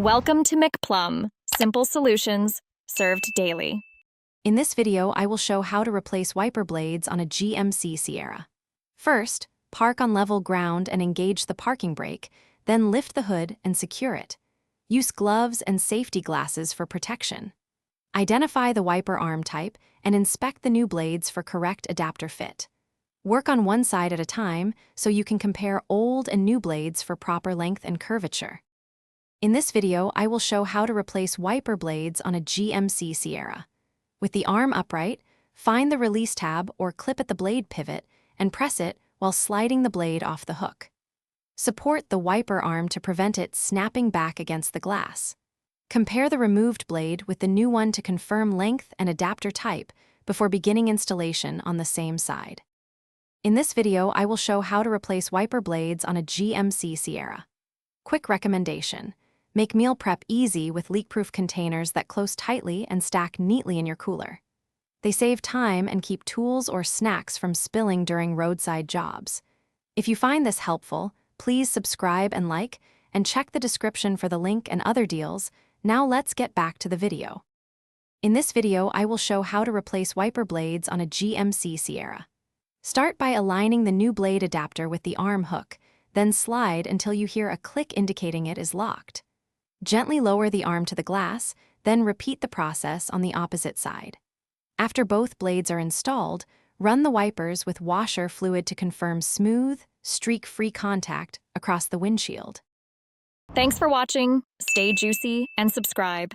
Welcome to McPlum, simple solutions served daily. In this video, I will show how to replace wiper blades on a GMC Sierra. First, park on level ground and engage the parking brake, then lift the hood and secure it. Use gloves and safety glasses for protection. Identify the wiper arm type and inspect the new blades for correct adapter fit. Work on one side at a time so you can compare old and new blades for proper length and curvature. In this video, I will show how to replace wiper blades on a GMC Sierra. With the arm upright, find the release tab or clip at the blade pivot and press it while sliding the blade off the hook. Support the wiper arm to prevent it snapping back against the glass. Compare the removed blade with the new one to confirm length and adapter type before beginning installation on the same side. In this video, I will show how to replace wiper blades on a GMC Sierra. Quick recommendation: make meal prep easy with leak-proof containers that close tightly and stack neatly in your cooler. They save time and keep tools or snacks from spilling during roadside jobs. If you find this helpful, please subscribe and like, and check the description for the link and other deals. Now let's get back to the video. In this video, I will show how to replace wiper blades on a GMC Sierra. Start by aligning the new blade adapter with the arm hook, then slide until you hear a click indicating it is locked. Gently lower the arm to the glass, then repeat the process on the opposite side. After both blades are installed, run the wipers with washer fluid to confirm smooth, streak-free contact across the windshield. Thanks for watching. Stay juicy and subscribe.